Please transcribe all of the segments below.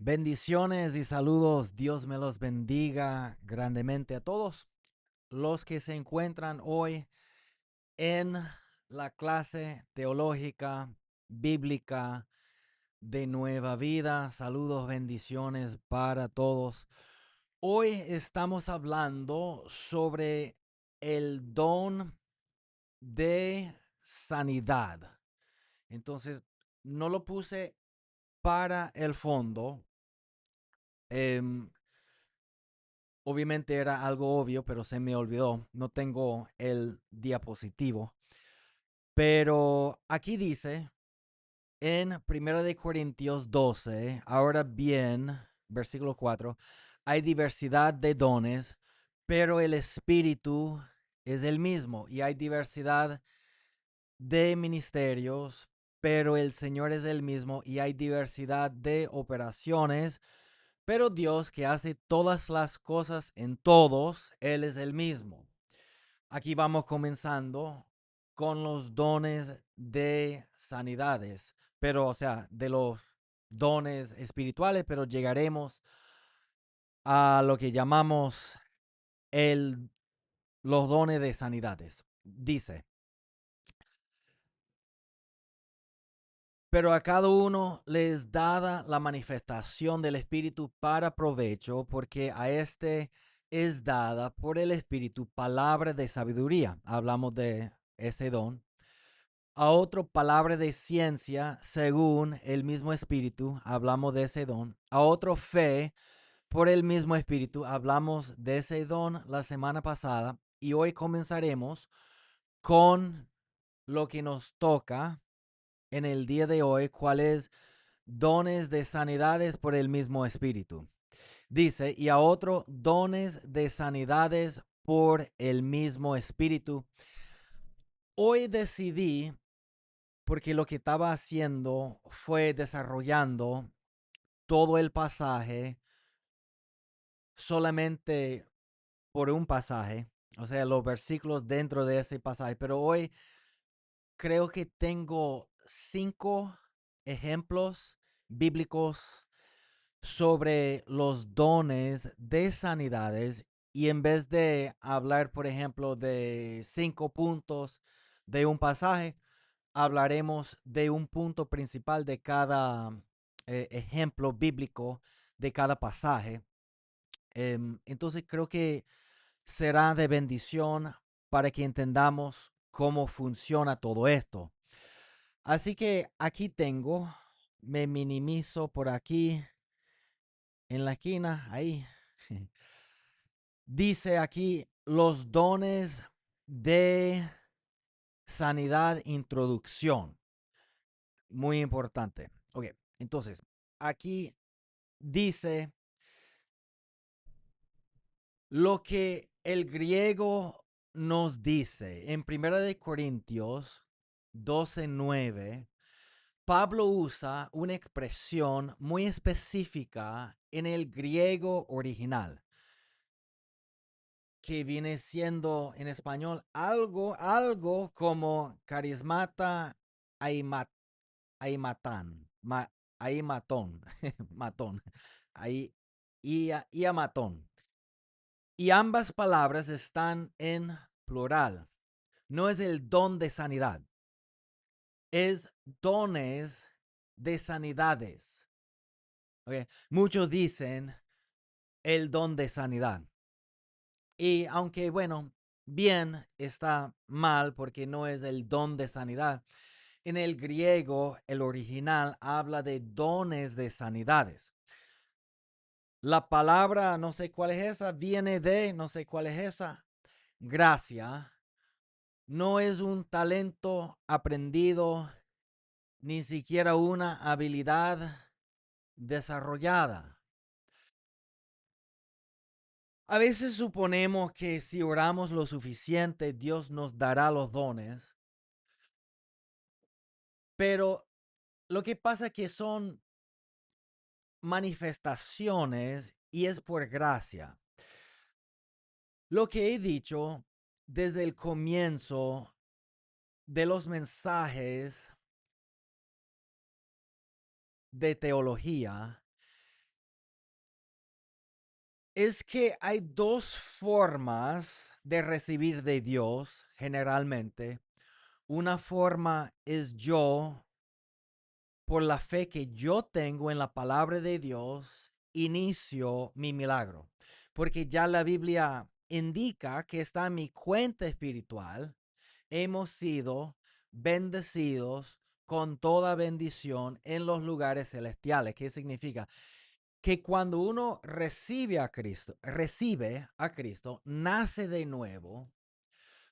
Bendiciones y saludos. Dios me los bendiga grandemente a todos los que se encuentran hoy en la clase teológica bíblica de Nueva Vida. Saludos, bendiciones para todos. Hoy estamos hablando sobre el don de sanidad. Entonces, no lo puse para el fondo. em, Obviamente era algo obvio, pero se me olvidó. No tengo el diapositivo. Pero aquí dice en 1 Corintios 12, ahora bien, versículo 4, hay diversidad de dones, pero el Espíritu es el mismo. Y hay diversidad de ministerios, pero el Señor es el mismo. Y hay diversidad de operaciones, pero Dios que hace todas las cosas en todos, Él es el mismo. Aquí vamos comenzando con los dones de sanidades, pero o sea, de los dones espirituales, pero llegaremos a lo que llamamos el, los dones de sanidades. Dice, pero a cada uno les dada la manifestación del Espíritu para provecho, porque a este es dada por el Espíritu palabra de sabiduría. Hablamos de ese don. A otro palabra de ciencia según el mismo Espíritu. Hablamos de ese don. A otro fe por el mismo Espíritu. Hablamos de ese don la semana pasada. Y hoy comenzaremos con lo que nos toca en el día de hoy, cuál es dones de sanidades por el mismo Espíritu. Dice, y a otro dones de sanidades por el mismo Espíritu. Hoy decidí, porque lo que estaba haciendo fue desarrollando todo el pasaje solamente por un pasaje, o sea, los versículos dentro de ese pasaje, pero hoy creo que tengo 5 ejemplos bíblicos sobre los dones de sanidades, y en vez de hablar, por ejemplo, de 5 puntos de un pasaje, hablaremos de un punto principal de cada ejemplo bíblico de cada pasaje. Entonces creo que será de bendición para que entendamos cómo funciona todo esto. Así que aquí tengo, me minimizo por aquí en la esquina, ahí. Dice aquí los dones de sanidad, introducción. Muy importante. Ok, entonces, aquí dice lo que el griego nos dice en 1 Corintios 12:9. Pablo usa una expresión muy específica en el griego original, que viene siendo en español algo como carismata aimat, aimatán, aimatón, matón, ahí, y amatón. Y ambas palabras están en plural. No es el don de sanidad, es dones de sanidades. Okay. Muchos dicen el don de sanidad. Y aunque, bueno, bien está mal porque no es el don de sanidad, en el griego, el original habla de dones de sanidades. La palabra, no sé cuál es esa, viene de, no sé cuál es esa, gracia. No es un talento aprendido, ni siquiera una habilidad desarrollada. A veces suponemos que si oramos lo suficiente, Dios nos dará los dones, pero lo que pasa es que son manifestaciones y es por gracia. Lo que he dicho desde el comienzo de los mensajes de teología Es que hay dos formas de recibir de Dios generalmente. Una forma es yo, por la fe que yo tengo en la palabra de Dios, inicio mi milagro. Porque ya la Biblia indica que está en mi cuenta espiritual. Hemos sido bendecidos con toda bendición en los lugares celestiales. ¿Qué significa? Que cuando uno recibe a Cristo, nace de nuevo,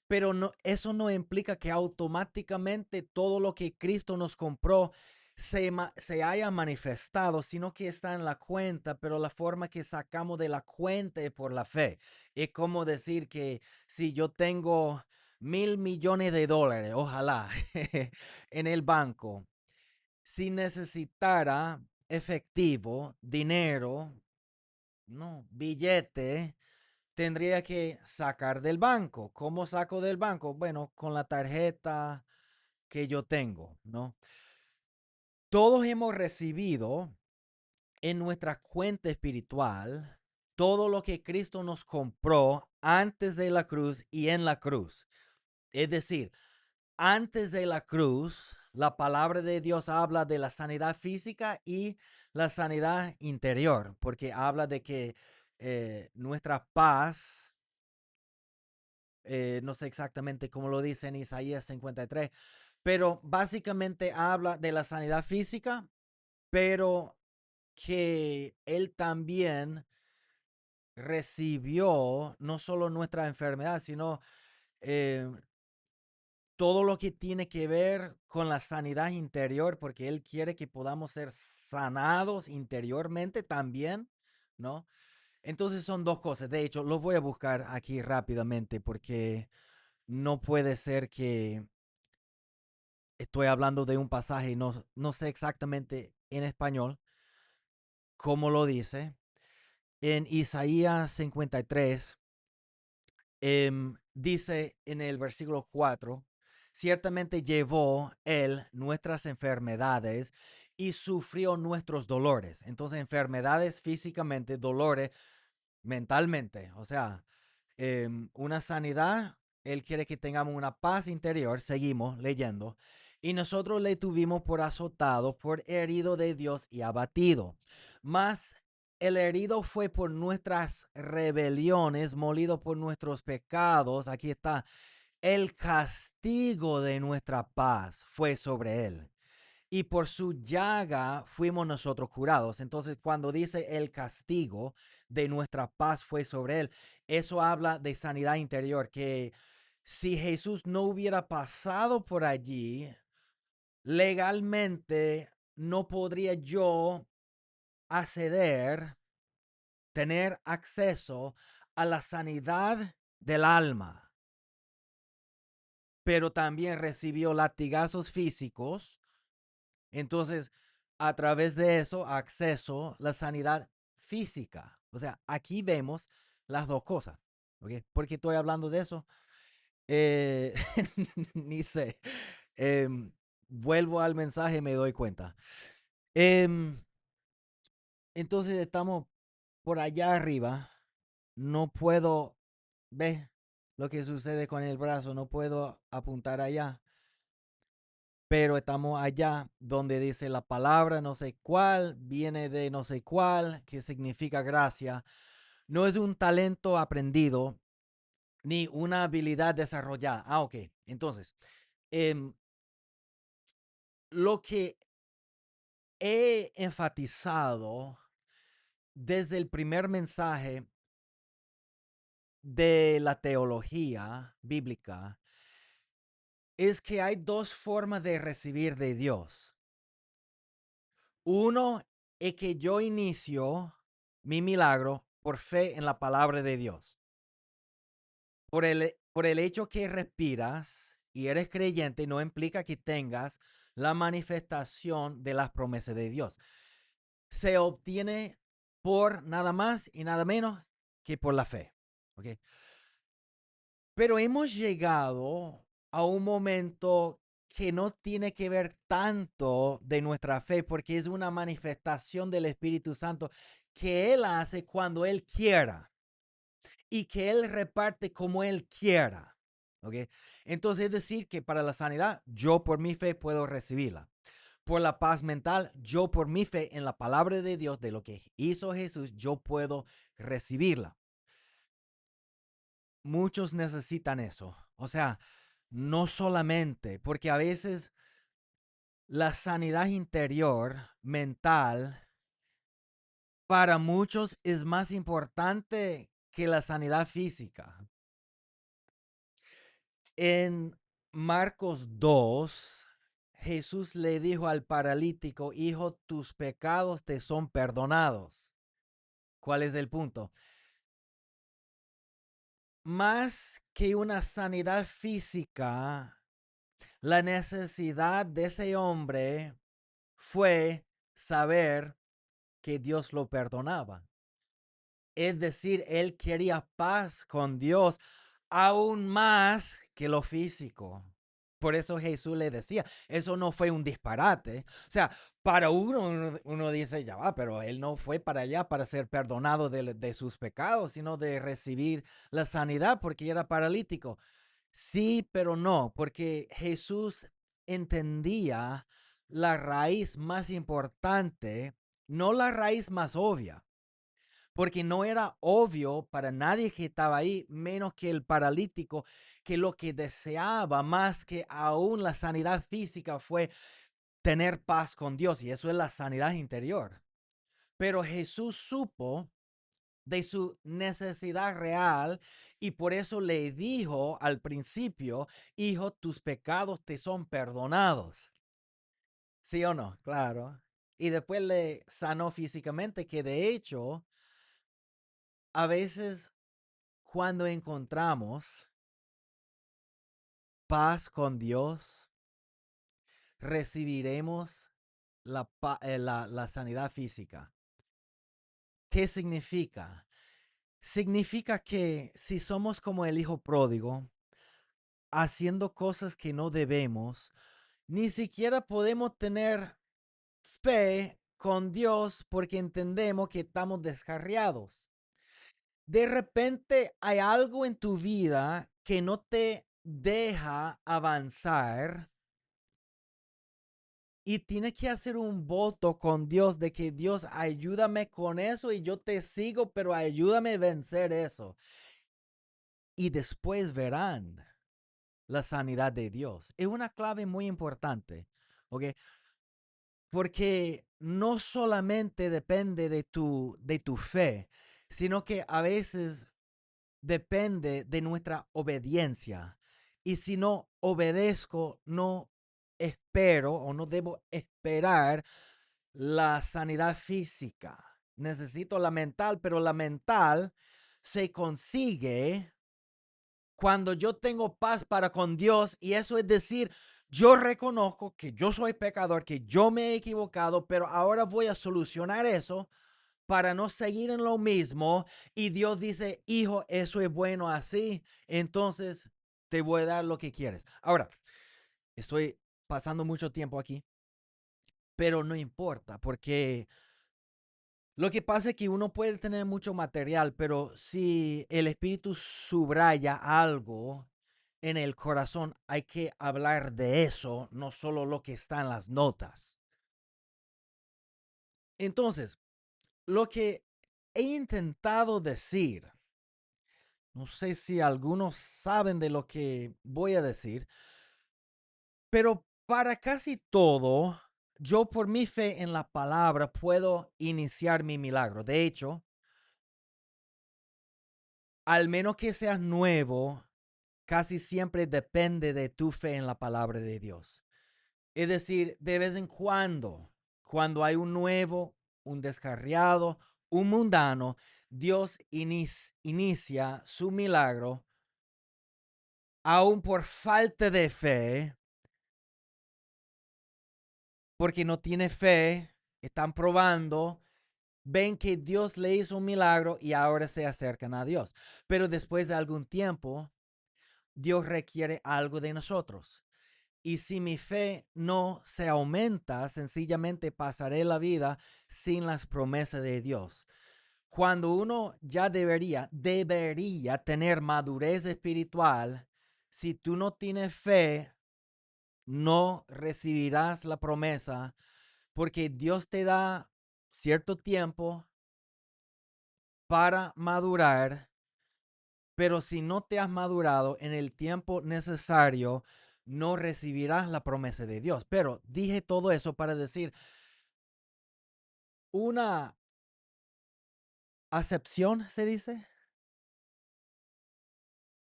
pero no, eso no implica que automáticamente todo lo que Cristo nos compró se haya manifestado, sino que está en la cuenta, pero la forma que sacamos de la cuenta es por la fe. Es como decir que si yo tengo $1,000,000,000, ojalá, en el banco, si necesitara efectivo, dinero, no, billete, tendría que sacar del banco. ¿Cómo saco del banco? Bueno, con la tarjeta que yo tengo, ¿no? Todos hemos recibido en nuestra cuenta espiritual todo lo que Cristo nos compró antes de la cruz y en la cruz. Es decir, antes de la cruz, la palabra de Dios habla de la sanidad física y la sanidad interior, porque habla de que nuestra paz, no sé exactamente cómo lo dice en Isaías 53, pero básicamente habla de la sanidad física, pero que Él también recibió no solo nuestra enfermedad, sino eh, todo lo que tiene que ver con la sanidad interior, porque Él quiere que podamos ser sanados interiormente también, ¿no? Entonces son dos cosas. De hecho, lo voy a buscar aquí rápidamente porque no puede ser que estoy hablando de un pasaje y no sé exactamente en español cómo lo dice. En Isaías 53 dice en el versículo 4, ciertamente llevó él nuestras enfermedades y sufrió nuestros dolores. Entonces, enfermedades físicamente, dolores mentalmente, o sea, una sanidad. Él quiere que tengamos una paz interior. Seguimos leyendo. Y nosotros le tuvimos por azotado, por herido de Dios y abatido. Mas el herido fue por nuestras rebeliones, molido por nuestros pecados. Aquí está. El castigo de nuestra paz fue sobre él y por su llaga fuimos nosotros curados. Entonces, cuando dice el castigo de nuestra paz fue sobre él, eso habla de sanidad interior, que si Jesús no hubiera pasado por allí, legalmente no podría yo acceder, tener acceso a la sanidad del alma, pero también recibió latigazos físicos. Entonces, a través de eso, acceso la sanidad física. O sea, aquí vemos las dos cosas. ¿Ok? ¿Por qué estoy hablando de eso? Eh, ni sé. Em, Vuelvo al mensaje y me doy cuenta. Em, entonces, estamos por allá arriba. No puedo ver lo que sucede con el brazo. No puedo apuntar allá. Pero estamos allá donde dice la palabra no sé cuál, viene de no sé cuál, que significa gracia. No es un talento aprendido ni una habilidad desarrollada. Ah, ok. Entonces, em, lo que he enfatizado desde el primer mensaje de la teología bíblica es que hay dos formas de recibir de Dios. Uno es que yo inicio mi milagro por fe en la palabra de Dios. Por el hecho que respiras y eres creyente no implica que tengas la manifestación de las promesas de Dios. Se obtiene por nada más y nada menos que por la fe. ¿Ok? Pero hemos llegado a un momento que no tiene que ver tanto de nuestra fe, porque es una manifestación del Espíritu Santo que Él hace cuando Él quiera y que Él reparte como Él quiera. ¿Ok? Entonces es decir que para la sanidad yo por mi fe puedo recibirla. Por la paz mental, yo por mi fe en la palabra de Dios, de lo que hizo Jesús, yo puedo recibirla. Muchos necesitan eso. O sea, no solamente, porque a veces la sanidad interior, mental, para muchos es más importante que la sanidad física. En Marcos 2, Jesús le dijo al paralítico, hijo, tus pecados te son perdonados. ¿Cuál es el punto? Más que una sanidad física, la necesidad de ese hombre fue saber que Dios lo perdonaba. Es decir, él quería paz con Dios aún más que lo físico. Por eso Jesús le decía, eso no fue un disparate. O sea, para uno dice, ya va, pero él no fue para allá para ser perdonado de sus pecados, sino de recibir la sanidad porque era paralítico. Sí, pero no, porque Jesús entendía la raíz más importante, no la raíz más obvia, porque no era obvio para nadie que estaba ahí, menos que el paralítico, que lo que deseaba más que aún la sanidad física fue tener paz con Dios, y eso es la sanidad interior. Pero Jesús supo de su necesidad real y por eso le dijo al principio, hijo, tus pecados te son perdonados. ¿Sí o no? Claro. Y después le sanó físicamente, que de hecho, a veces cuando encontramos paz con Dios, recibiremos la sanidad física. ¿Qué significa? Significa que si somos como el hijo pródigo, haciendo cosas que no debemos, ni siquiera podemos tener fe con Dios porque entendemos que estamos descarriados. De repente hay algo en tu vida que no te deja avanzar y tienes que hacer un voto con Dios de que Dios ayúdame con eso y yo te sigo, pero ayúdame a vencer eso. Y después verán la sanidad de Dios. Es una clave muy importante, ¿ok? Porque no solamente depende de tu fe, sino que a veces depende de nuestra obediencia. Y si no obedezco, no espero o no debo esperar la sanidad física. Necesito la mental, pero la mental se consigue cuando yo tengo paz para con Dios, y eso es decir, yo reconozco que yo soy pecador, que yo me he equivocado, pero ahora voy a solucionar eso para no seguir en lo mismo. Y Dios dice, hijo, eso es bueno así, entonces te voy a dar lo que quieres. Ahora, estoy pasando mucho tiempo aquí, pero no importa, porque lo que pasa es que uno puede tener mucho material, pero si el espíritu subraya algo en el corazón, hay que hablar de eso, no solo lo que está en las notas. Entonces, lo que he intentado decir, no sé si algunos saben de lo que voy a decir, pero para casi todo, yo por mi fe en la palabra puedo iniciar mi milagro. De hecho, al menos que seas nuevo, casi siempre depende de tu fe en la palabra de Dios. Es decir, de vez en cuando hay un nuevo, un descarriado, un mundano, Dios inicia su milagro, aún por falta de fe, porque no tiene fe, están probando, ven que Dios le hizo un milagro y ahora se acercan a Dios. Pero después de algún tiempo, Dios requiere algo de nosotros. Y si mi fe no se aumenta, sencillamente pasaré la vida sin las promesas de Dios. Cuando uno ya debería tener madurez espiritual, si tú no tienes fe, no recibirás la promesa porque Dios te da cierto tiempo para madurar, pero si no te has madurado en el tiempo necesario, no recibirás la promesa de Dios. Pero dije todo eso para decir, una acepción, se dice,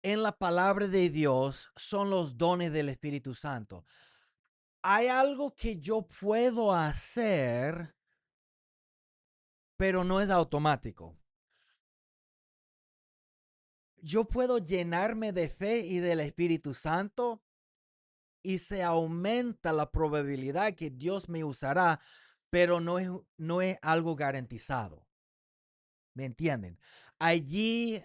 en la palabra de Dios son los dones del Espíritu Santo. Hay algo que yo puedo hacer, pero no es automático. Yo puedo llenarme de fe y del Espíritu Santo y se aumenta la probabilidad que Dios me usará, pero no es algo garantizado. ¿Me entienden? Allí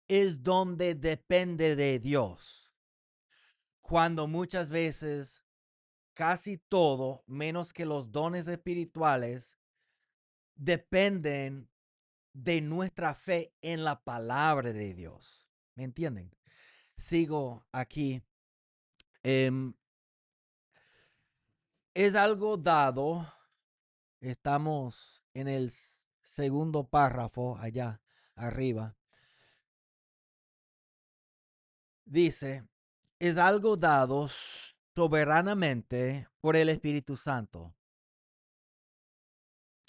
es donde depende de Dios. Cuando muchas veces casi todo, menos que los dones espirituales, dependen de nuestra fe en la palabra de Dios. ¿Me entienden? Sigo aquí. Em, es algo dado. Estamos en el segundo párrafo allá arriba. Dice, es algo dado soberanamente por el Espíritu Santo.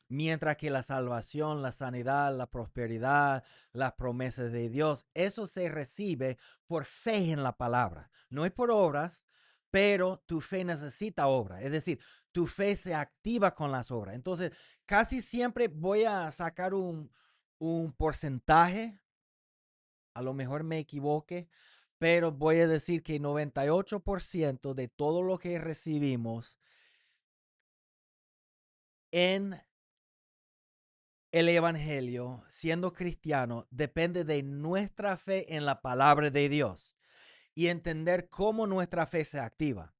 Mientras que la salvación, la sanidad, la prosperidad, las promesas de Dios, eso se recibe por fe en la palabra. No es por obras, pero tu fe necesita obra. Es decir, tu fe se activa con las obras. Entonces, casi siempre voy a sacar un porcentaje, a lo mejor me equivoque, pero voy a decir que 98% de todo lo que recibimos en el evangelio, siendo cristiano, depende de nuestra fe en la palabra de Dios y entender cómo nuestra fe se activa.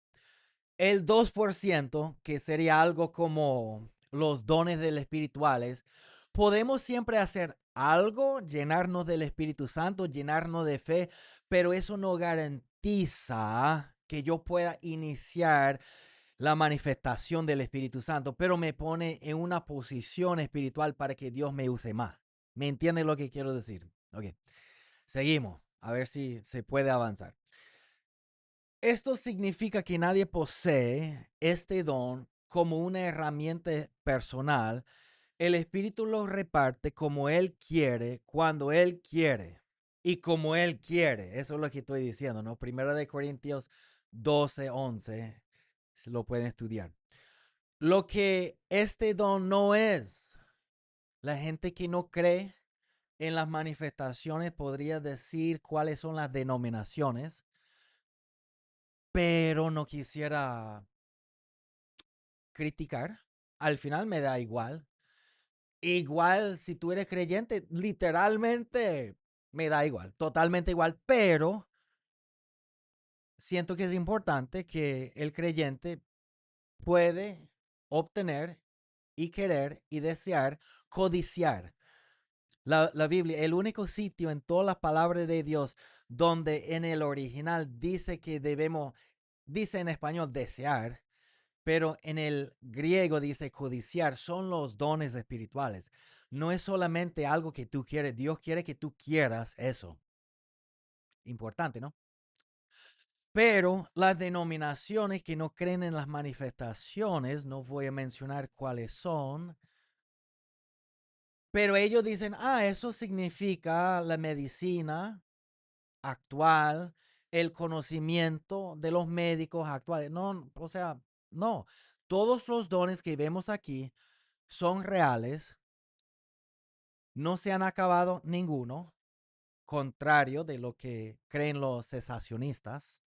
El 2%, que sería algo como los dones del espirituales, podemos siempre hacer algo, llenarnos del Espíritu Santo, llenarnos de fe, pero eso no garantiza que yo pueda iniciar la manifestación del Espíritu Santo, pero me pone en una posición espiritual para que Dios me use más. ¿Me entiende lo que quiero decir? Ok, seguimos, a ver si se puede avanzar. Esto significa que nadie posee este don como una herramienta personal. El Espíritu lo reparte como Él quiere, cuando Él quiere y como Él quiere. Eso es lo que estoy diciendo, ¿no? Primero de Corintios 12:11, lo pueden estudiar. Lo que este don no es, la gente que no cree en las manifestaciones podría decir cuáles son las denominaciones, pero no quisiera criticar. Al final me da igual. Igual si tú eres creyente, literalmente me da igual, totalmente igual, pero siento que es importante que el creyente puede obtener y querer y desear, codiciar. La Biblia, el único sitio en todas las palabras de Dios donde en el original dice que debemos, dice en español desear, pero en el griego dice codiciar, son los dones espirituales. No es solamente algo que tú quieres, Dios quiere que tú quieras eso. Importante, ¿no? Pero las denominaciones que no creen en las manifestaciones, no voy a mencionar cuáles son, pero ellos dicen, eso significa la medicina actual, el conocimiento de los médicos actuales. No, o sea, no. Todos los dones que vemos aquí son reales, no se han acabado ninguno, contrario de lo que creen los cesacionistas,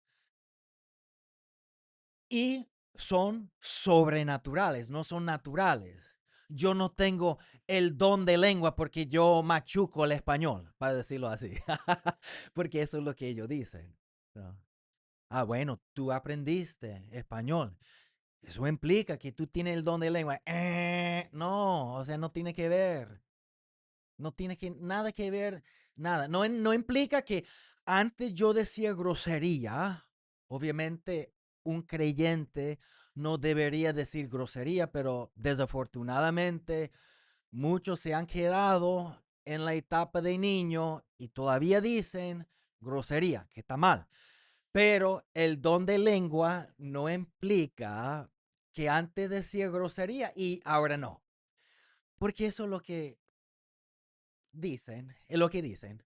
y son sobrenaturales, no son naturales. Yo no tengo el don de lengua porque yo machuco el español, para decirlo así, porque eso es lo que ellos dicen. ¿No? Bueno, tú aprendiste español. Eso implica que tú tienes el don de lengua. No, o sea, no tiene que ver. No tiene que, nada que ver, nada. No, no implica que antes yo decía grosería. Obviamente, un creyente no debería decir grosería, pero desafortunadamente muchos se han quedado en la etapa de niño y todavía dicen grosería, que está mal. Pero el don de lengua no implica que antes decía grosería y ahora no. Porque eso es lo que dicen, es lo que dicen.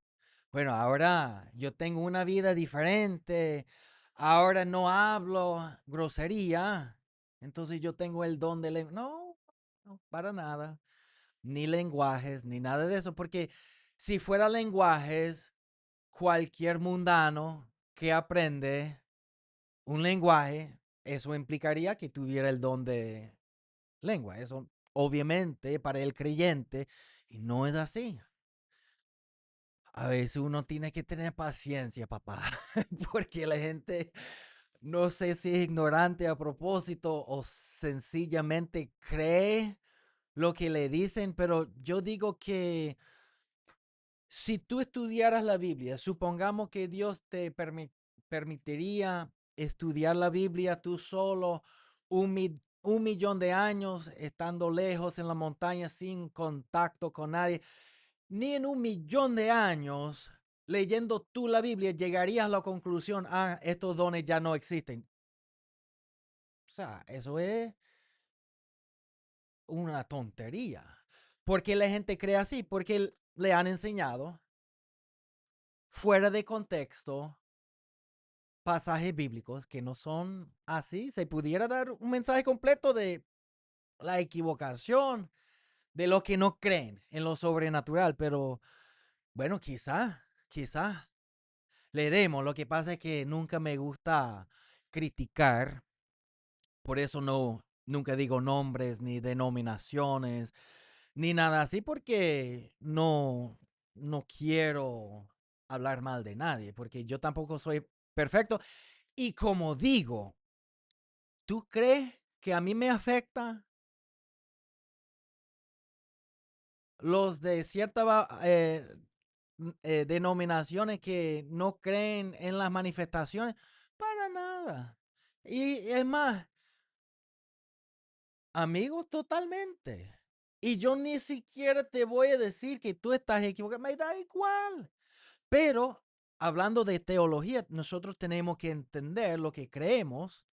Bueno, ahora yo tengo una vida diferente, ahora no hablo grosería, entonces yo tengo el don de lengua. No, no, para nada, ni lenguajes, ni nada de eso, porque si fuera lenguajes, cualquier mundano que aprende un lenguaje, eso implicaría que tuviera el don de lengua. Eso obviamente para el creyente, y no es así. A veces uno tiene que tener paciencia, papá, porque la gente no sé si es ignorante a propósito o sencillamente cree lo que le dicen, pero yo digo que si tú estudiaras la Biblia, supongamos que Dios te permitiría estudiar la Biblia tú solo un millón de años estando lejos en la montaña sin contacto con nadie, ni en un millón de años leyendo tú la Biblia llegarías a la conclusión, ah, estos dones ya no existen. O sea, eso es una tontería. ¿Por qué la gente cree así? Porque le han enseñado fuera de contexto pasajes bíblicos que no son así. Se pudiera dar un mensaje completo de la equivocación de los que no creen en lo sobrenatural, pero bueno, quizá le demos. Lo que pasa es que nunca me gusta criticar, por eso nunca digo nombres ni denominaciones ni nada así, porque no quiero hablar mal de nadie, porque yo tampoco soy perfecto. Y como digo, ¿tú crees que a mí me afecta los de ciertas denominaciones que no creen en las manifestaciones? Para nada. Y es más, amigos, totalmente. Y yo ni siquiera te voy a decir que tú estás equivocado, me da igual. Pero hablando de teología, nosotros tenemos que entender lo que creemos,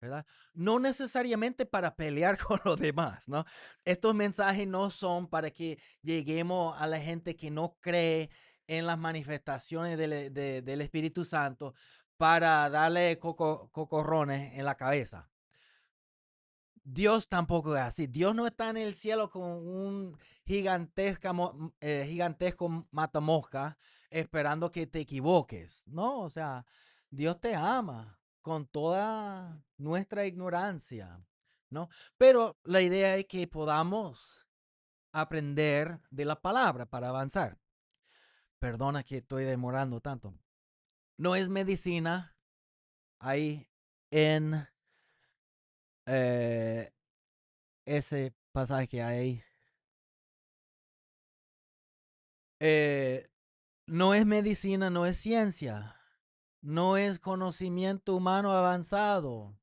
¿verdad? No necesariamente para pelear con los demás, ¿no? Estos mensajes no son para que lleguemos a la gente que no cree en las manifestaciones del Espíritu Santo para darle cocorrones en la cabeza. Dios tampoco es así. Dios no está en el cielo con un gigantesco matamosca esperando que te equivoques. No, o sea, Dios te ama con toda nuestra ignorancia, ¿no? Pero la idea es que podamos aprender de la palabra para avanzar. Perdona que estoy demorando tanto. No es medicina ahí en eh, ese pasaje que hay. Eh, no es medicina, no es ciencia, no es conocimiento humano avanzado.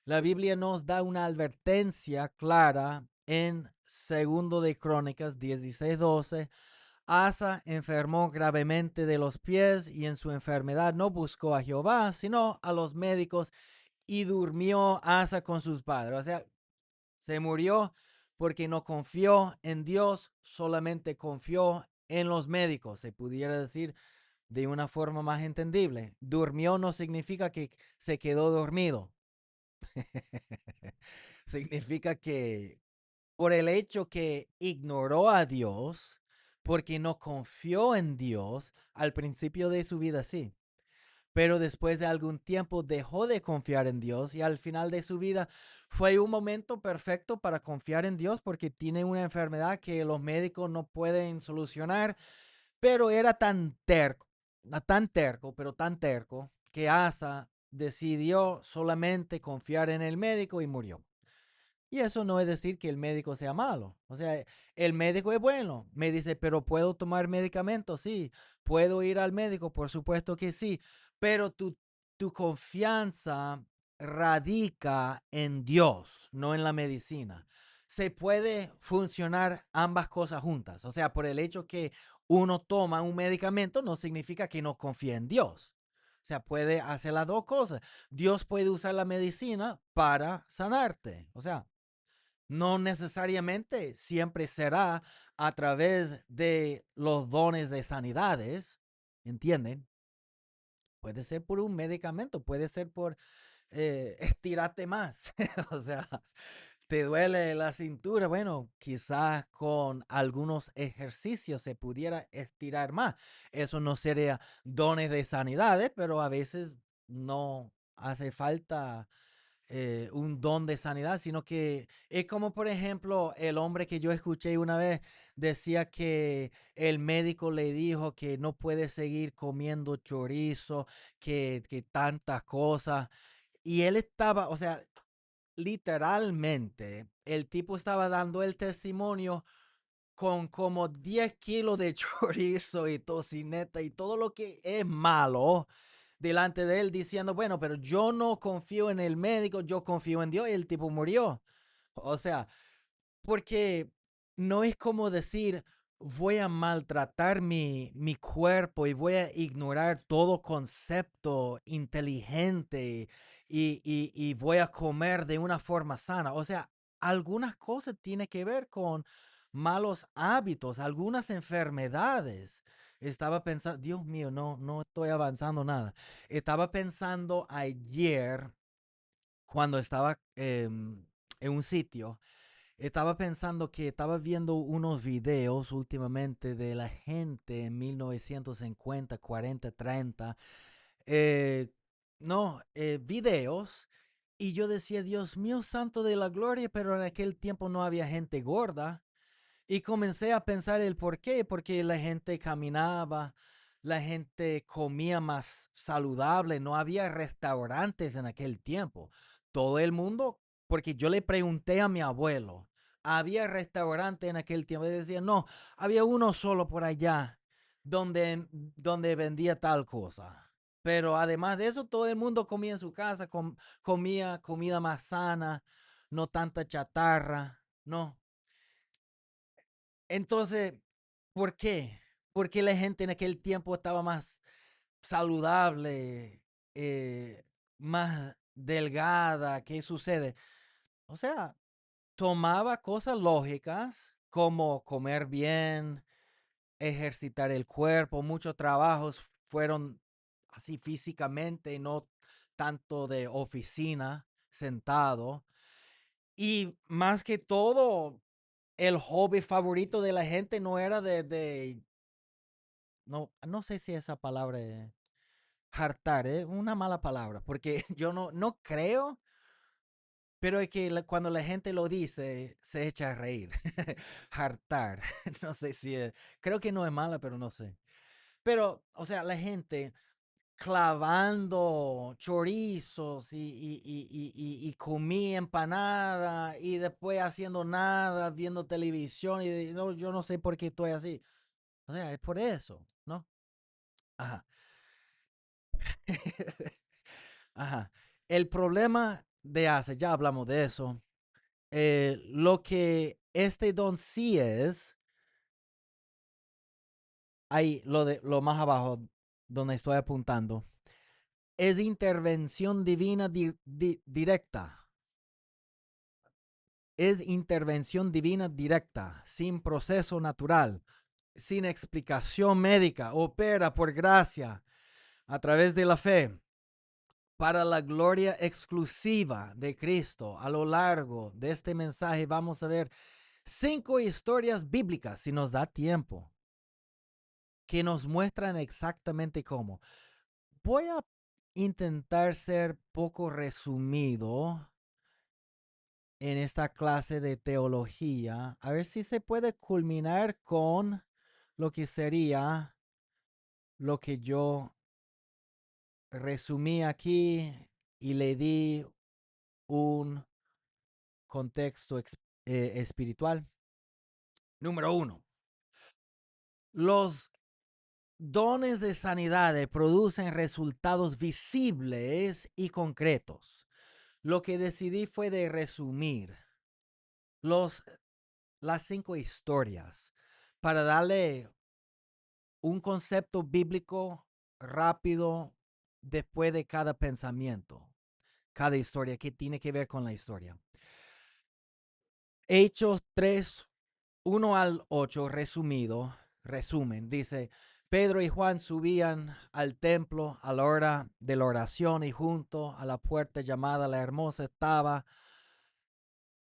La Biblia nos da una advertencia clara en Segundo de Crónicas 16:12. Asa enfermó gravemente de los pies y en su enfermedad no buscó a Jehová, sino a los médicos y durmió Asa con sus padres. O sea, se murió porque no confió en Dios, solamente confió en los médicos, se pudiera decir de una forma más entendible. Durmió no significa que se quedó dormido. Significa que por el hecho que ignoró a Dios, porque no confió en Dios al principio de su vida, sí. Pero después de algún tiempo dejó de confiar en Dios y al final de su vida fue un momento perfecto para confiar en Dios porque tiene una enfermedad que los médicos no pueden solucionar, pero era tan terco, pero tan terco que Asa decidió solamente confiar en el médico y murió. Y eso no es decir que el médico sea malo. O sea, el médico es bueno. Me dice, pero ¿puedo tomar medicamentos? Sí. ¿Puedo ir al médico? Por supuesto que sí. Pero tu confianza radica en Dios, no en la medicina. Se puede funcionar ambas cosas juntas. O sea, por el hecho que uno toma un medicamento no significa que no confíe en Dios. O sea, puede hacer las dos cosas. Dios puede usar la medicina para sanarte. O sea, no necesariamente siempre será a través de los dones de sanidades, ¿entienden? Puede ser por un medicamento, puede ser por estirarte más. O sea, te duele la cintura, bueno, quizás con algunos ejercicios se pudiera estirar más. Eso no sería dones de sanidades, pero a veces no hace falta un don de sanidad, sino que es como, por ejemplo, el hombre que yo escuché una vez decía que el médico le dijo que no puede seguir comiendo chorizo, que tantas cosas. Y él estaba, o sea, literalmente, el tipo estaba dando el testimonio con como 10 kilos de chorizo y tocineta y todo lo que es malo delante de él diciendo, bueno, pero yo no confío en el médico, yo confío en Dios y el tipo murió. O sea, porque no es como decir, voy a maltratar mi cuerpo y voy a ignorar todo concepto inteligente y voy a comer de una forma sana. O sea, algunas cosas tienen que ver con malos hábitos, algunas enfermedades. Estaba pensando, Dios mío, no estoy avanzando nada. Estaba pensando ayer cuando estaba en un sitio. Estaba pensando que estaba viendo unos videos últimamente de la gente en 1950, 40, 30. eh, no, videos. Y yo decía, Dios mío, santo de la gloria, pero en aquel tiempo no había gente gorda. Y comencé a pensar el por qué, porque la gente caminaba, la gente comía más saludable, no había restaurantes en aquel tiempo. Todo el mundo, porque yo le pregunté a mi abuelo, ¿había restaurante en aquel tiempo? Y decía, no, había uno solo por allá donde vendía tal cosa. Pero además de eso, todo el mundo comía en su casa, comía comida más sana, no tanta chatarra, no. Entonces, ¿por qué? Porque la gente en aquel tiempo estaba más saludable, más delgada. ¿Qué sucede? O sea, tomaba cosas lógicas como comer bien, ejercitar el cuerpo. Muchos trabajos fueron así físicamente, no tanto de oficina, sentado. Y más que todo, el hobby favorito de la gente no era no sé si esa palabra es hartar, es una mala palabra, porque yo no creo, pero es que cuando la gente lo dice, se echa a reír. Hartar, no sé si es, creo que no es mala, pero no sé. Pero, o sea, la gente clavando chorizos y comí empanada y después haciendo nada, viendo televisión y no, yo no sé por qué estoy así. O sea, es por eso, ¿no? Ajá. Ajá. El problema de hace, ya hablamos de eso. Lo que este don sí es, ahí lo más abajo donde estoy apuntando, es intervención divina directa. Es intervención divina directa, sin proceso natural, sin explicación médica. Opera por gracia a través de la fe para la gloria exclusiva de Cristo. A lo largo de este mensaje vamos a ver 5 historias bíblicas, si nos da tiempo, que nos muestran exactamente cómo. Voy a intentar ser poco resumido en esta clase de teología, a ver si se puede culminar con lo que sería lo que yo resumí aquí y le di un contexto espiritual. Número uno, los dones de sanidad producen resultados visibles y concretos. Lo que decidí fue de resumir los, las 5 historias para darle un concepto bíblico rápido después de cada pensamiento, cada historia que tiene que ver con la historia. Hechos 3, 1 al 8, resumen, dice, Pedro y Juan subían al templo a la hora de la oración y junto a la puerta llamada La Hermosa estaba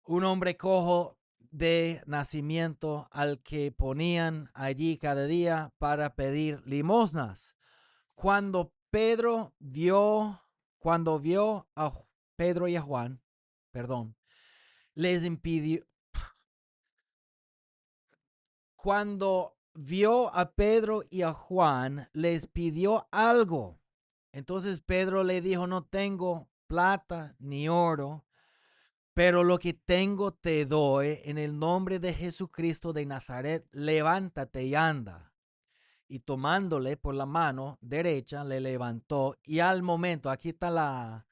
un hombre cojo de nacimiento al que ponían allí cada día para pedir limosnas. Cuando cuando vio a Pedro y a Juan, perdón, les impidió, cuando vio a Pedro y a Juan, les pidió algo. Entonces Pedro le dijo, no tengo plata ni oro, pero lo que tengo te doy. En el nombre de Jesucristo de Nazaret, levántate y anda. Y tomándole por la mano derecha, le levantó. Y al momento, aquí está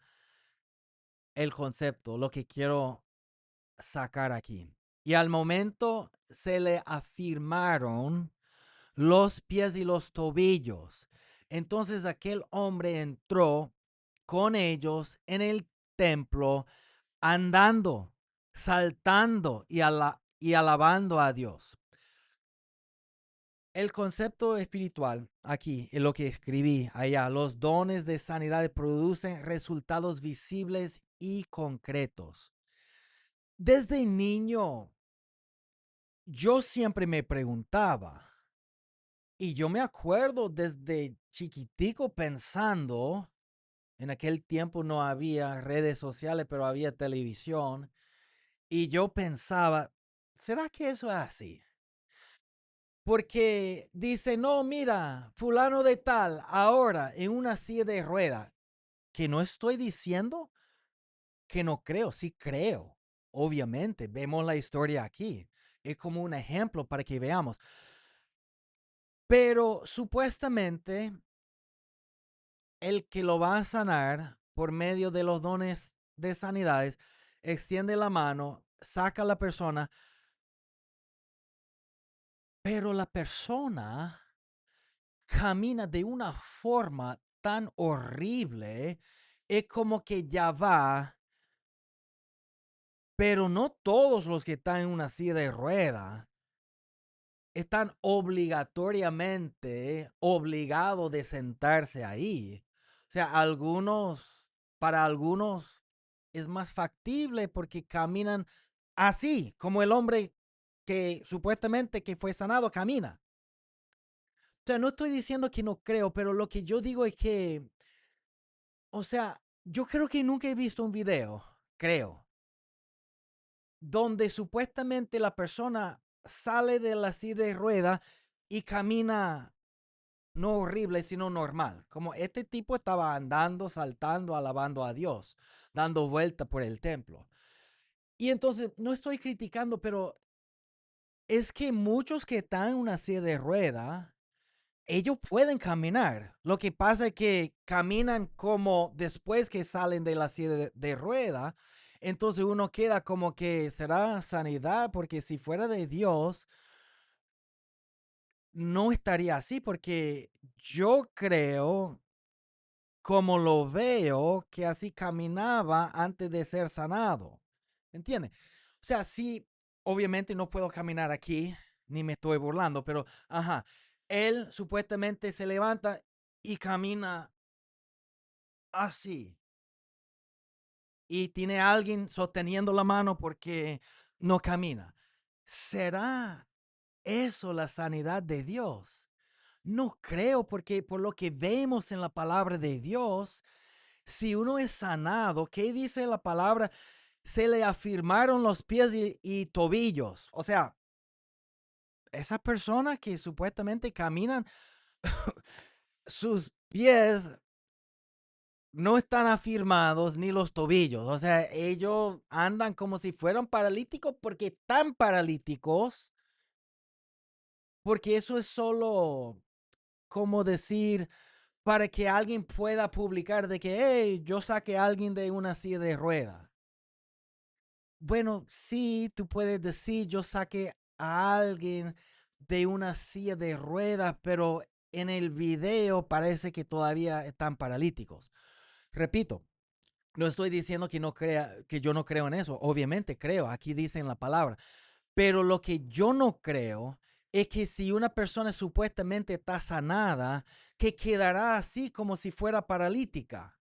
el concepto, lo que quiero sacar aquí. Y al momento se le afirmaron los pies y los tobillos. Entonces aquel hombre entró con ellos en el templo, andando, saltando y alabando a Dios. El concepto espiritual aquí, en lo que escribí allá, los dones de sanidad producen resultados visibles y concretos. Desde niño, yo siempre me preguntaba, y yo me acuerdo desde chiquitico pensando, en aquel tiempo no había redes sociales, pero había televisión, y yo pensaba, ¿será que eso es así? Porque dice, no, mira, fulano de tal, ahora en una silla de rueda, que no estoy diciendo que no creo, sí creo. Obviamente, vemos la historia aquí. Es como un ejemplo para que veamos. Pero supuestamente, el que lo va a sanar por medio de los dones de sanidades, extiende la mano, saca a la persona, pero la persona camina de una forma tan horrible, es como que ya va, pero no todos los que están en una silla de rueda están obligatoriamente obligados de sentarse ahí. O sea, para algunos es más factible porque caminan así, como el hombre que supuestamente que fue sanado camina. O sea, no estoy diciendo que no creo, pero lo que yo digo es que, o sea, yo creo que nunca he visto un video, creo, donde supuestamente la persona sale de la silla de rueda y camina no horrible, sino normal. Como este tipo estaba andando, saltando, alabando a Dios, dando vuelta por el templo. Y entonces, no estoy criticando, pero es que muchos que están en una silla de rueda, ellos pueden caminar. Lo que pasa es que caminan como después que salen de la silla de rueda. Entonces uno queda como que será sanidad, porque si fuera de Dios, no estaría así, porque yo creo, como lo veo, que así caminaba antes de ser sanado. ¿Entiendes? O sea, sí, obviamente no puedo caminar aquí, ni me estoy burlando, pero, ajá, él supuestamente se levanta y camina así. Y tiene a alguien sosteniendo la mano porque no camina. ¿Será eso la sanidad de Dios? No creo, porque por lo que vemos en la palabra de Dios, si uno es sanado, ¿qué dice la palabra? Se le afirmaron los pies y tobillos. O sea, esas personas que supuestamente caminan, sus pies no están afirmados ni los tobillos. O sea, ellos andan como si fueran paralíticos porque están paralíticos, porque eso es solo como decir para que alguien pueda publicar de que, hey, yo saqué a alguien de una silla de ruedas. Bueno, sí, tú puedes decir, yo saqué a alguien de una silla de ruedas, pero en el video parece que todavía están paralíticos. Repito, no estoy diciendo que no crea, que yo no creo en eso. Obviamente creo, aquí dice en la palabra. Pero lo que yo no creo es que si una persona supuestamente está sanada, que quedará así como si fuera paralítica.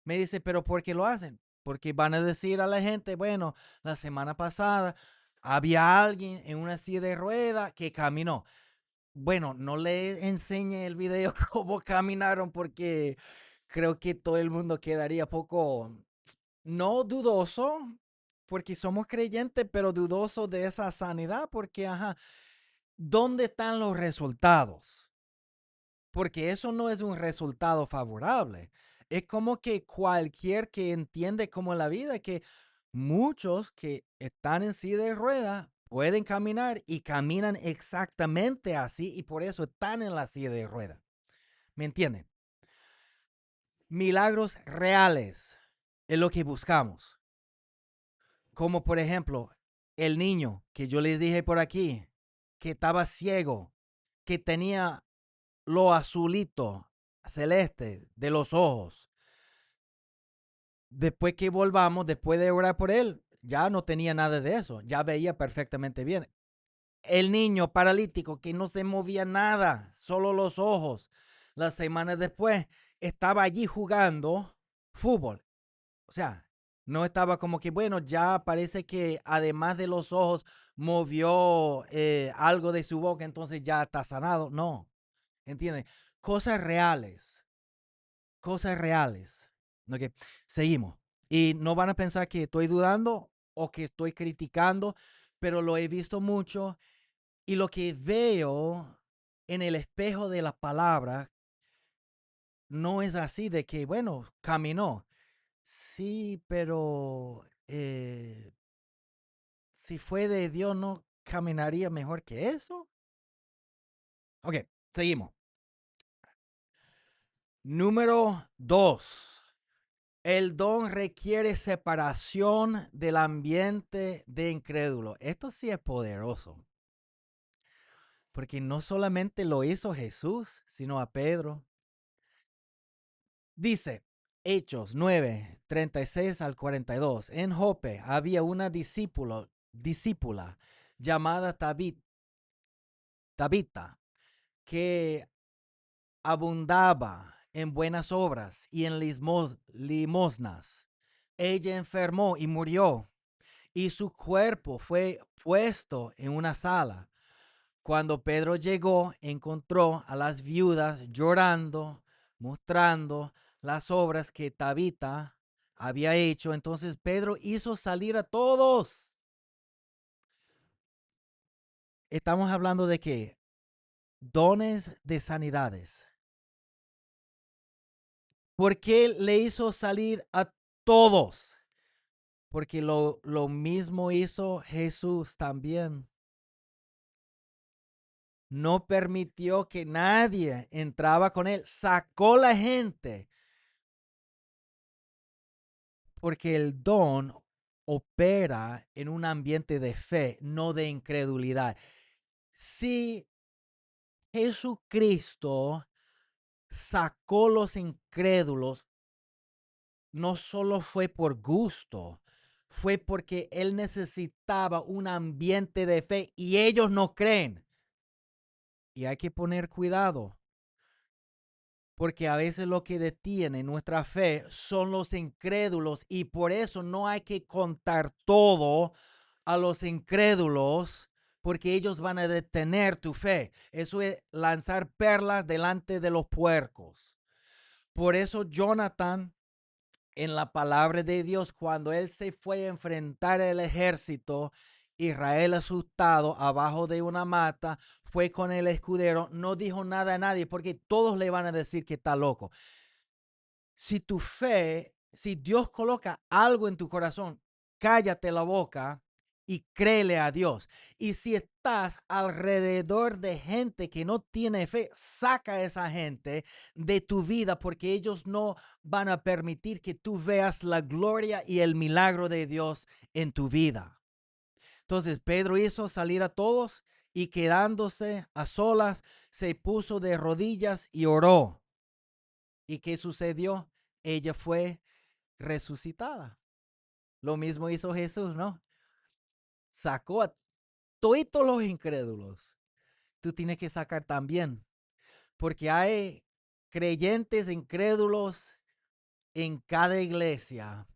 Me dice, pero ¿por qué lo hacen? Porque van a decir a la gente, bueno, la semana pasada había alguien en una silla de ruedas que caminó. Bueno, no le enseñe el video cómo caminaron porque creo que todo el mundo quedaría poco, no dudoso, porque somos creyentes, pero dudoso de esa sanidad, porque, ajá, ¿dónde están los resultados? Porque eso no es un resultado favorable. Es como que cualquier que entiende como la vida, que muchos que están en silla de ruedas pueden caminar y caminan exactamente así y por eso están en la silla de ruedas. ¿Me entienden? Milagros reales es lo que buscamos. Como por ejemplo, el niño que yo les dije por aquí, que estaba ciego, que tenía lo azulito, celeste de los ojos. Después que volvamos, después de orar por él, ya no tenía nada de eso, ya veía perfectamente bien. El niño paralítico que no se movía nada, solo los ojos, las semanas después estaba allí jugando fútbol. O sea, no estaba como que, bueno, ya parece que además de los ojos movió algo de su boca, entonces ya está sanado. No, ¿entiendes? Cosas reales, cosas reales. Ok, seguimos. Y no van a pensar que estoy dudando o que estoy criticando, pero lo he visto mucho y lo que veo en el espejo de la palabra no es así de que, bueno, caminó. Sí, pero si fue de Dios, ¿no caminaría mejor que eso? Ok, seguimos. Número 2. El don requiere separación del ambiente de incrédulo. Esto sí es poderoso, porque no solamente lo hizo Jesús, sino a Pedro. Dice Hechos 9:36 al 42. En Jope había una discípula llamada Tabita, que abundaba en buenas obras y en limosnas. Ella enfermó y murió, y su cuerpo fue puesto en una sala. Cuando Pedro llegó, encontró a las viudas llorando, mostrando las obras que Tabita había hecho. Entonces Pedro hizo salir a todos. Estamos hablando de que dones de sanidades. ¿Por qué le hizo salir a todos? Porque lo mismo hizo Jesús también. No permitió que nadie entraba con él. Sacó la gente. Porque el don opera en un ambiente de fe, no de incredulidad. Si Jesucristo sacó los incrédulos, no solo fue por gusto, fue porque él necesitaba un ambiente de fe y ellos no creen. Y hay que poner cuidado, porque a veces lo que detiene nuestra fe son los incrédulos y por eso no hay que contar todo a los incrédulos, porque ellos van a detener tu fe. Eso es lanzar perlas delante de los puercos. Por eso Jonathan, en la palabra de Dios, cuando él se fue a enfrentar el ejército, Israel asustado abajo de una mata, fue con el escudero, no dijo nada a nadie porque todos le van a decir que está loco. si Dios coloca algo en tu corazón, cállate la boca y créele a Dios. Y si estás alrededor de gente que no tiene fe, saca a esa gente de tu vida porque ellos no van a permitir que tú veas la gloria y el milagro de Dios en tu vida. Entonces Pedro hizo salir a todos y quedándose a solas, se puso de rodillas y oró. ¿Y qué sucedió? Ella fue resucitada. Lo mismo hizo Jesús, ¿no? Sacó a todos los incrédulos. Tú tienes que sacar también, porque hay creyentes incrédulos en cada iglesia.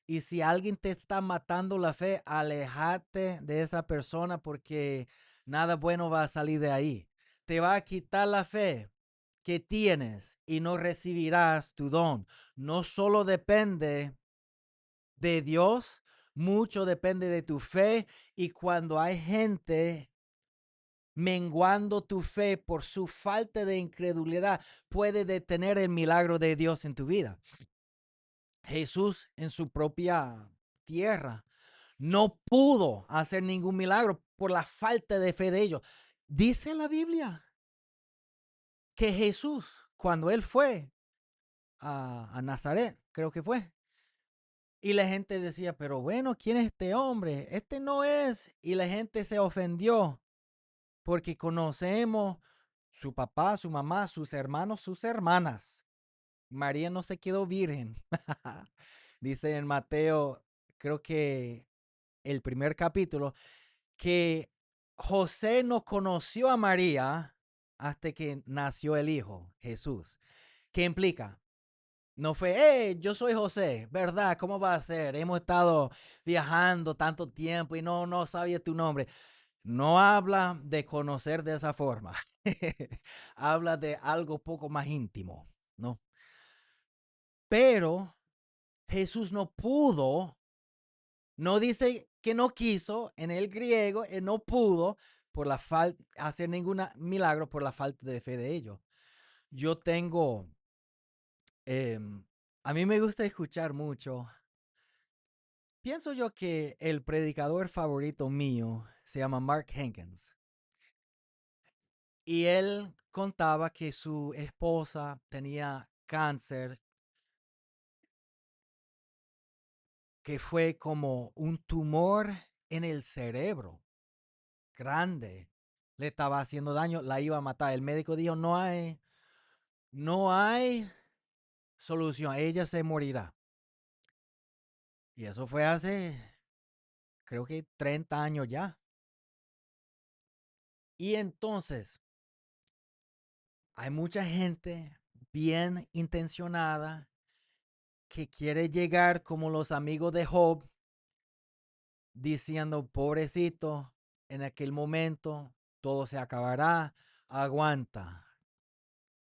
Y si alguien te está matando la fe, alejate de esa persona porque nada bueno va a salir de ahí. Te va a quitar la fe que tienes y no recibirás tu don. No solo depende de Dios, mucho depende de tu fe. Y cuando hay gente menguando tu fe por su falta de incredulidad, puede detener el milagro de Dios en tu vida. Jesús en su propia tierra no pudo hacer ningún milagro por la falta de fe de ellos. Dice la Biblia que Jesús, cuando él fue a Nazaret, creo que fue, y la gente decía, pero bueno, ¿quién es este hombre? Este no es. Y la gente se ofendió porque conocemos su papá, su mamá, sus hermanos, sus hermanas. María no se quedó virgen. Dice en Mateo, creo que el primer capítulo, que José no conoció a María hasta que nació el hijo, Jesús. ¿Qué implica? No fue, yo soy José, ¿verdad? ¿Cómo va a ser? Hemos estado viajando tanto tiempo y no sabía tu nombre. No habla de conocer de esa forma. Habla de algo poco más íntimo, ¿no? Pero Jesús no pudo, no dice que no quiso, en el griego, él no pudo por la falta hacer ningún milagro por la falta de fe de ellos. Yo tengo, a mí me gusta escuchar mucho. Pienso yo que el predicador favorito mío se llama Mark Hankins. Y él contaba que su esposa tenía cáncer, que fue como un tumor en el cerebro, grande. Le estaba haciendo daño, la iba a matar. El médico dijo, no hay solución, ella se morirá. Y eso fue hace, creo que 30 años ya. Y entonces, hay mucha gente bien intencionada que quiere llegar como los amigos de Job, diciendo, pobrecito, en aquel momento todo se acabará, aguanta.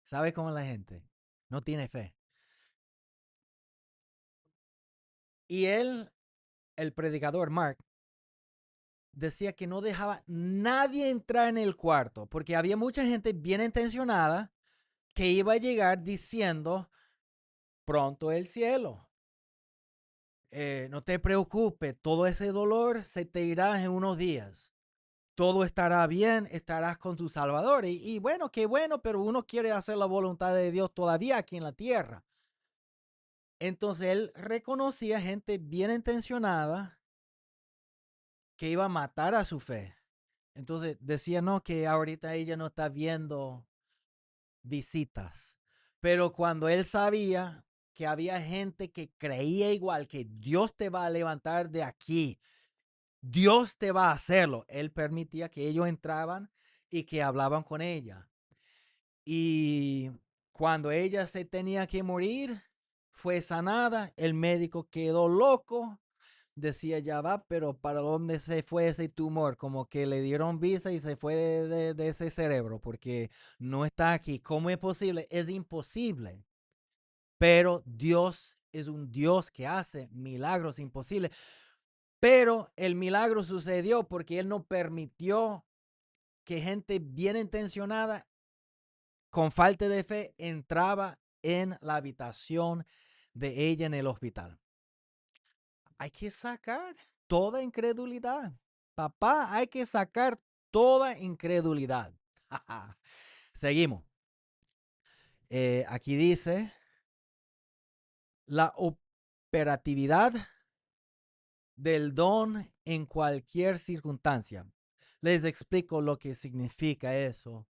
¿Sabe cómo es la gente? No tiene fe. Y él, el predicador Mark, decía que no dejaba nadie entrar en el cuarto, porque había mucha gente bien intencionada que iba a llegar diciendo, pronto el cielo. No te preocupes, todo ese dolor se te irá en unos días. Todo estará bien, estarás con tu Salvador. Y bueno, qué bueno, pero uno quiere hacer la voluntad de Dios todavía aquí en la tierra. Entonces él reconocía gente bien intencionada que iba a matar a su fe. Entonces decía, no, que ahorita ella no está viendo visitas. Pero cuando él sabía que había gente que creía igual, que Dios te va a levantar de aquí, Dios te va a hacerlo, él permitía que ellos entraban y que hablaban con ella. Y cuando ella se tenía que morir, fue sanada, el médico quedó loco, decía ya va, pero ¿para dónde se fue ese tumor? Como que le dieron visa y se fue de ese cerebro porque no está aquí. ¿Cómo es posible? Es imposible. Pero Dios es un Dios que hace milagros imposibles. Pero el milagro sucedió porque Él no permitió que gente bien intencionada con falta de fe entraba en la habitación de ella en el hospital. Hay que sacar toda incredulidad. Papá, hay que sacar toda incredulidad. Seguimos. Aquí dice, la operatividad del don en cualquier circunstancia. Les explico lo que significa eso.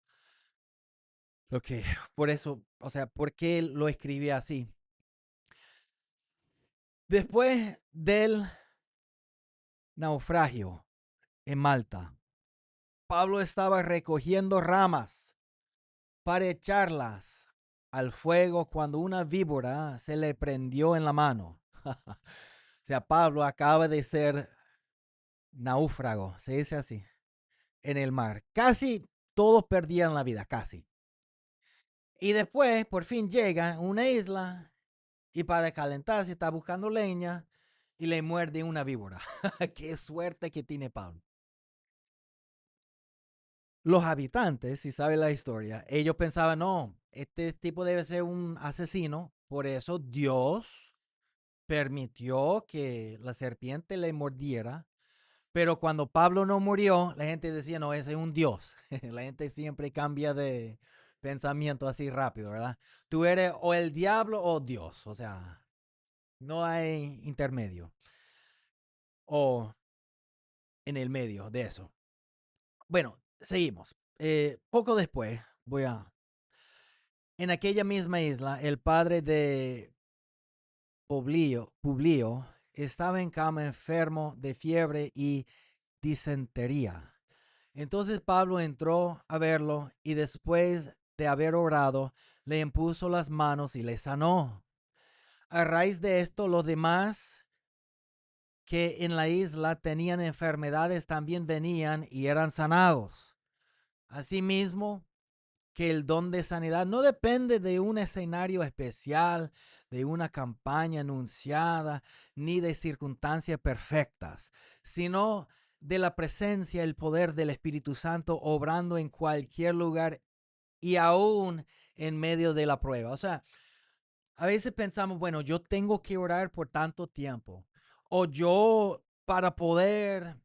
Lo que, por eso, o sea, ¿por qué lo escribí así? Después del naufragio en Malta, Pablo estaba recogiendo ramas para echarlas al fuego cuando una víbora se le prendió en la mano. O sea, Pablo acaba de ser náufrago, se dice así, en el mar. Casi todos perdían la vida, casi. Y después, por fin llega a una isla y para calentarse está buscando leña y le muerde una víbora. Qué suerte que tiene Pablo. Los habitantes, si saben la historia, ellos pensaban, no, este tipo debe ser un asesino, por eso Dios permitió que la serpiente le mordiera. Pero cuando Pablo no murió, la gente decía, no, ese es un Dios. La gente siempre cambia de pensamiento así rápido, ¿verdad? Tú eres o el diablo o Dios, o sea, no hay intermedio o en el medio de eso. Bueno, seguimos. Poco después, en aquella misma isla, el padre de Publio estaba en cama enfermo de fiebre y disentería. Entonces Pablo entró a verlo y después de haber orado, le impuso las manos y le sanó. A raíz de esto, los demás que en la isla tenían enfermedades también venían y eran sanados. Asimismo, que el don de sanidad no depende de un escenario especial, de una campaña anunciada, ni de circunstancias perfectas, sino de la presencia, el poder del Espíritu Santo obrando en cualquier lugar y aún en medio de la prueba. O sea, a veces pensamos, bueno, yo tengo que orar por tanto tiempo, o yo para poder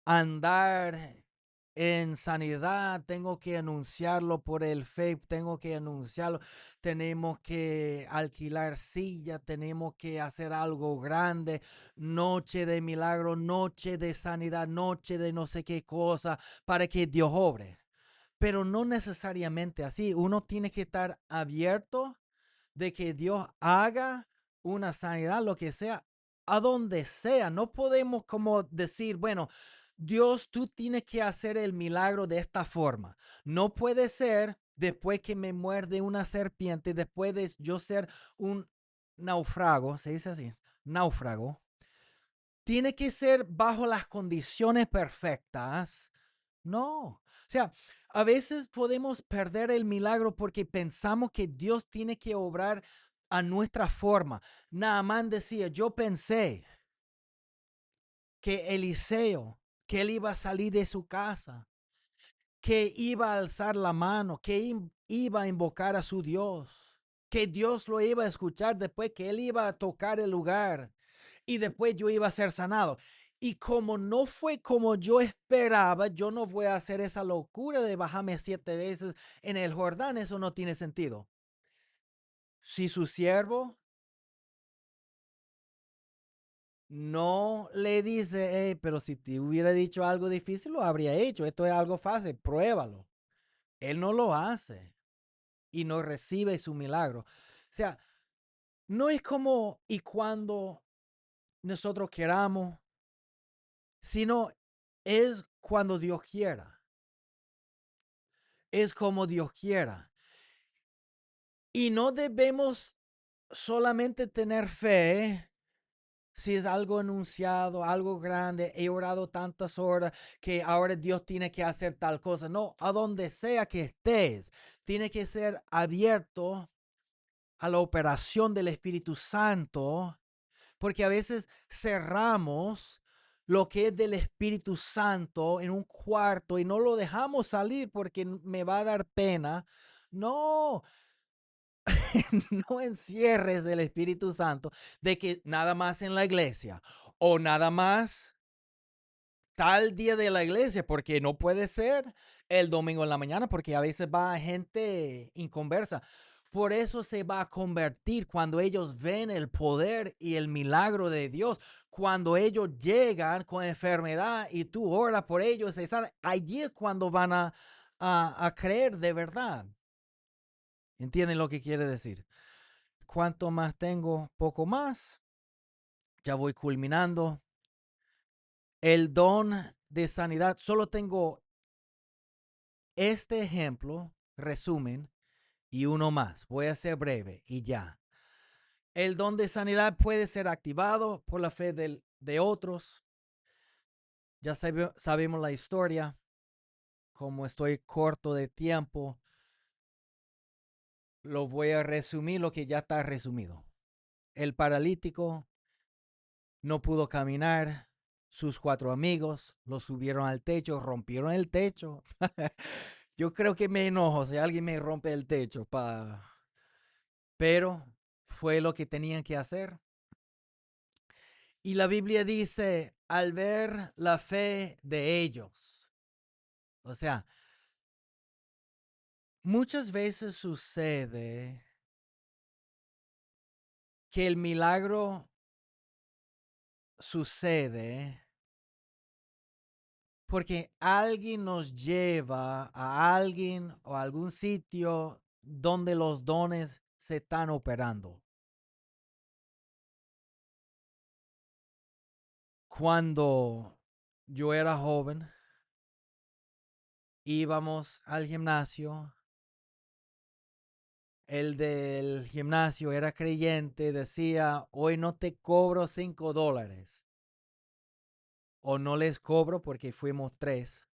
andar en sanidad, tengo que anunciarlo por el fe, tengo que anunciarlo, tenemos que alquilar silla, tenemos que hacer algo grande, noche de milagro, noche de sanidad, noche de no sé qué cosa, para que Dios obre. Pero no necesariamente así, uno tiene que estar abierto de que Dios haga una sanidad, lo que sea, a donde sea. No podemos como decir, bueno, Dios, tú tienes que hacer el milagro de esta forma. No puede ser después que me muerde una serpiente, después de yo ser un náufrago, se dice así, náufrago. Tiene que ser bajo las condiciones perfectas. No. O sea, a veces podemos perder el milagro porque pensamos que Dios tiene que obrar a nuestra forma. Naamán decía, yo pensé que Eliseo, que él iba a salir de su casa, que iba a alzar la mano, que iba a invocar a su Dios, que Dios lo iba a escuchar después, que él iba a tocar el lugar y después yo iba a ser sanado. Y como no fue como yo esperaba, yo no voy a hacer esa locura de bajarme 7 veces en el Jordán. Eso no tiene sentido. Si su siervo no le dice, hey, pero si te hubiera dicho algo difícil, lo habría hecho. Esto es algo fácil, pruébalo. Él no lo hace y no recibe su milagro. O sea, no es como y cuando nosotros queramos, sino es cuando Dios quiera. Es como Dios quiera. Y no debemos solamente tener fe si es algo anunciado, algo grande, he orado tantas horas que ahora Dios tiene que hacer tal cosa. No, a donde sea que estés, tiene que ser abierto a la operación del Espíritu Santo, porque a veces cerramos lo que es del Espíritu Santo en un cuarto y no lo dejamos salir porque me va a dar pena. No, No encierres el Espíritu Santo de que nada más en la iglesia o nada más tal día de la iglesia, porque no puede ser el domingo en la mañana, porque a veces va gente inconversa. Por eso se va a convertir cuando ellos ven el poder y el milagro de Dios. Cuando ellos llegan con enfermedad y tú oras por ellos, se sanan, allí es cuando van a creer de verdad. ¿Entienden lo que quiere decir? Cuanto más tengo, poco más. Ya voy culminando. El don de sanidad, solo tengo este ejemplo, resumen, y uno más. Voy a ser breve y ya. El don de sanidad puede ser activado por la fe de otros. Ya sabemos la historia. Como estoy corto de tiempo, lo voy a resumir lo que ya está resumido. El paralítico no pudo caminar. Sus cuatro amigos lo subieron al techo, rompieron el techo. Yo creo que me enojo si alguien me rompe el techo, pero fue lo que tenían que hacer. Y la Biblia dice, al ver la fe de ellos, o sea, muchas veces sucede que el milagro sucede porque alguien nos lleva a alguien o a algún sitio donde los dones se están operando. Cuando yo era joven, íbamos al gimnasio. El del gimnasio era creyente, decía, hoy no te cobro $5 o no les cobro porque fuimos tres.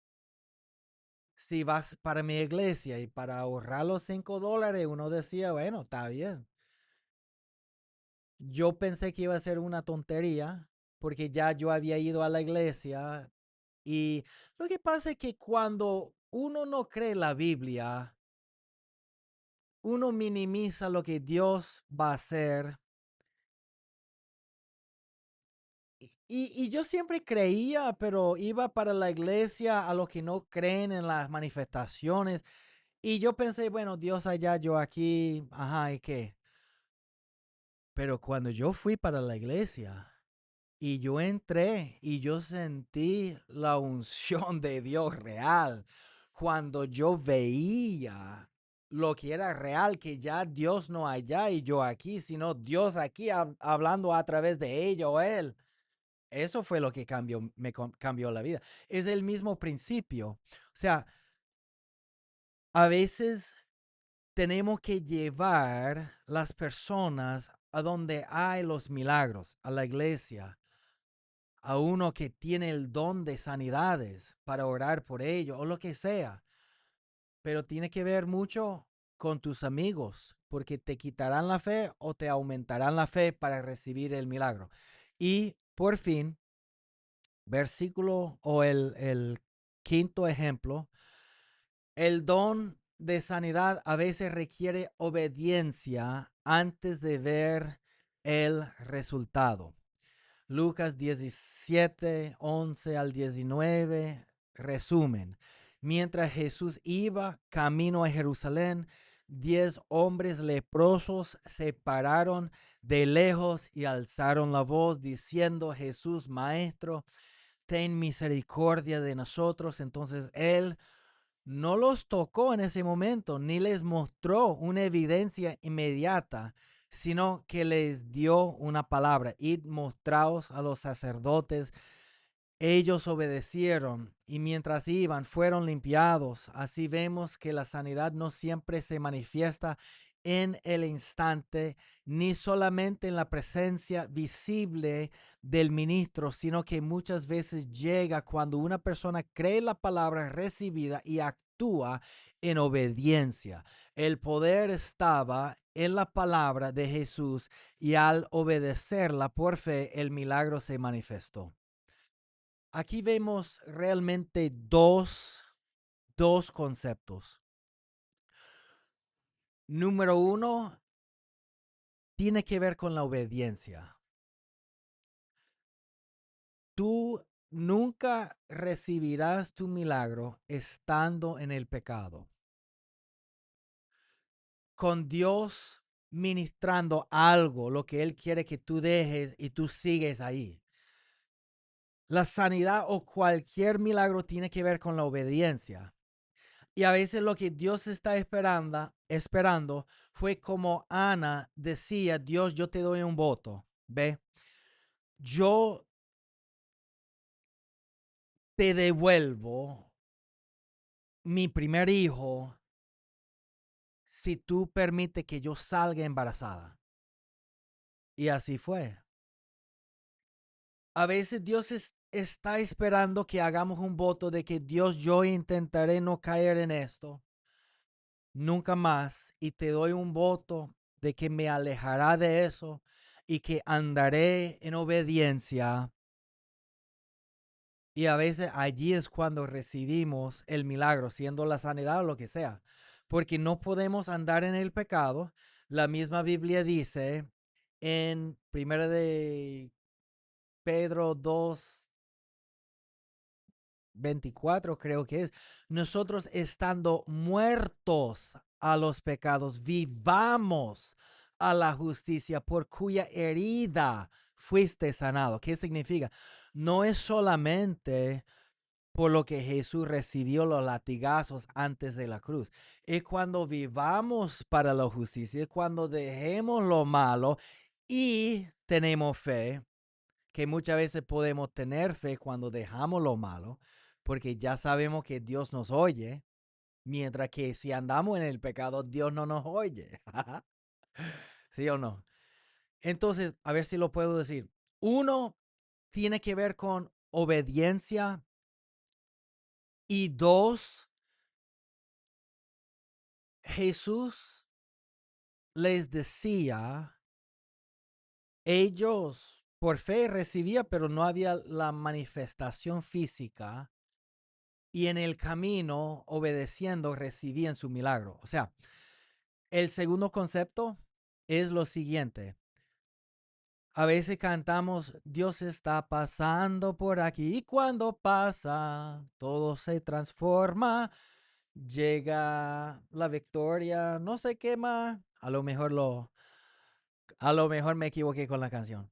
Si vas para mi iglesia y para ahorrar los $5, uno decía, bueno, está bien. Yo pensé que iba a ser una tontería porque ya yo había ido a la iglesia y lo que pasa es que cuando uno no cree la Biblia, uno minimiza lo que Dios va a hacer. Y yo siempre creía, pero iba para la iglesia a los que no creen en las manifestaciones. Y yo pensé, bueno, Dios allá, yo aquí, ajá, ¿y qué? Pero cuando yo fui para la iglesia y yo entré y yo sentí la unción de Dios real, cuando yo veía lo que era real, que ya Dios no allá y yo aquí, sino Dios aquí hablando a través de ella o él. Eso fue lo que cambió la vida. Es el mismo principio. O sea, a veces tenemos que llevar las personas a donde hay los milagros, a la iglesia, a uno que tiene el don de sanidades para orar por ellos o lo que sea. Pero tiene que ver mucho con tus amigos, porque te quitarán la fe o te aumentarán la fe para recibir el milagro. Y por fin, versículo o el quinto ejemplo, el don de sanidad a veces requiere obediencia antes de ver el resultado. Lucas 17, 11 al 19, resumen. Mientras Jesús iba camino a Jerusalén, 10 hombres leprosos se pararon de lejos y alzaron la voz diciendo, Jesús, Maestro, ten misericordia de nosotros. Entonces él no los tocó en ese momento, ni les mostró una evidencia inmediata, sino que les dio una palabra. Id, mostraos a los sacerdotes. Ellos obedecieron y mientras iban fueron limpiados. Así vemos que la sanidad no siempre se manifiesta en el instante, ni solamente en la presencia visible del ministro, sino que muchas veces llega cuando una persona cree la palabra recibida y actúa en obediencia. El poder estaba en la palabra de Jesús y al obedecerla por fe, el milagro se manifestó. Aquí vemos realmente dos conceptos. Número uno, tiene que ver con la obediencia. Tú nunca recibirás tu milagro estando en el pecado. Con Dios ministrando algo, lo que Él quiere que tú dejes y tú sigues ahí. La sanidad o cualquier milagro tiene que ver con la obediencia. Y a veces lo que Dios está esperando fue como Ana decía, Dios, yo te doy un voto, ¿ve? Yo te devuelvo mi primer hijo si tú permites que yo salga embarazada. Y así fue. A veces Dios está esperando que hagamos un voto de que Dios, yo intentaré no caer en esto nunca más y te doy un voto de que me alejará de eso y que andaré en obediencia. Y a veces allí es cuando recibimos el milagro, siendo la sanidad o lo que sea, porque no podemos andar en el pecado. La misma Biblia dice en 1 de Pedro 2:24 creo que es, nosotros estando muertos a los pecados, vivamos a la justicia por cuya herida fuiste sanado. ¿Qué significa? No es solamente por lo que Jesús recibió los latigazos antes de la cruz. Es cuando vivamos para la justicia, es cuando dejemos lo malo y tenemos fe, que muchas veces podemos tener fe cuando dejamos lo malo, porque ya sabemos que Dios nos oye, mientras que si andamos en el pecado, Dios no nos oye. ¿Sí o no? Entonces, a ver si lo puedo decir. Uno, tiene que ver con obediencia y dos, Jesús les decía, ellos por fe recibían, pero no había la manifestación física y en el camino, obedeciendo, recibían su milagro. O sea, el segundo concepto es lo siguiente. A veces cantamos, Dios está pasando por aquí y cuando pasa, todo se transforma, llega la victoria, no sé qué más, a lo mejor me equivoqué con la canción.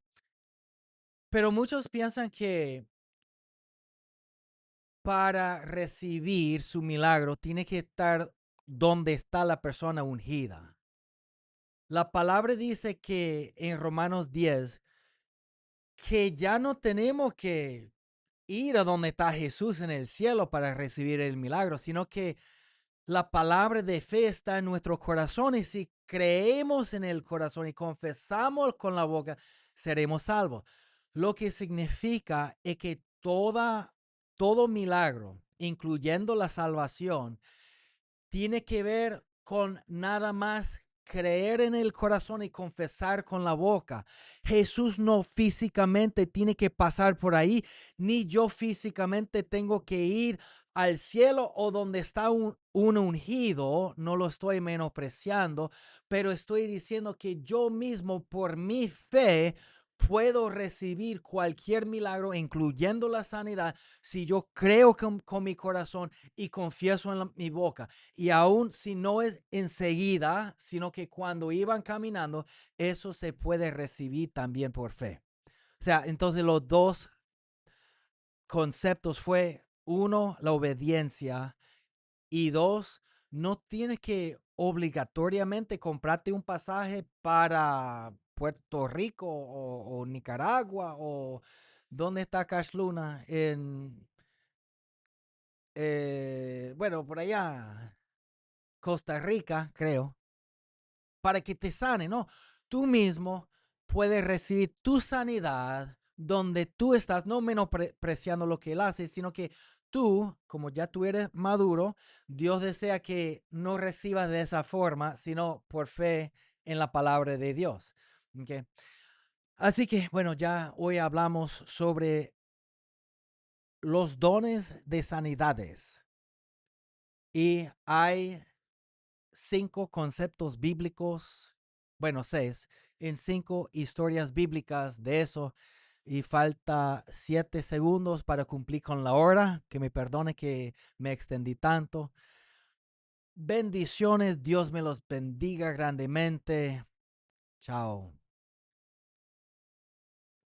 Pero muchos piensan que para recibir su milagro tiene que estar donde está la persona ungida. La palabra dice que en Romanos 10 que ya no tenemos que ir a donde está Jesús en el cielo para recibir el milagro, sino que la palabra de fe está en nuestro corazón y si creemos en el corazón y confesamos con la boca, seremos salvos. Lo que significa es que todo milagro, incluyendo la salvación, tiene que ver con nada más creer en el corazón y confesar con la boca. Jesús no físicamente tiene que pasar por ahí, ni yo físicamente tengo que ir al cielo o donde está un ungido. No lo estoy menospreciando, pero estoy diciendo que yo mismo por mi fe puedo recibir cualquier milagro, incluyendo la sanidad, si yo creo con mi corazón y confieso en mi boca. Y aún si no es enseguida, sino que cuando iban caminando, eso se puede recibir también por fe. O sea, entonces los dos conceptos fue, uno, la obediencia y dos, no tienes que obligatoriamente comprarte un pasaje para Puerto Rico o Nicaragua o ¿dónde está Cash Luna? Bueno, por allá, Costa Rica, creo, para que te sane, ¿no? Tú mismo puedes recibir tu sanidad donde tú estás, no menospreciando lo que él hace, sino que tú, como ya tú eres maduro, Dios desea que no recibas de esa forma, sino por fe en la palabra de Dios. ¿Okay? Así que, bueno, ya hoy hablamos sobre los dones de sanidades y hay 5 conceptos bíblicos, bueno, 6, en 5 historias bíblicas de eso. Y falta 7 segundos para cumplir con la hora. Que me perdone que me extendí tanto. Bendiciones, Dios me los bendiga grandemente. Chao.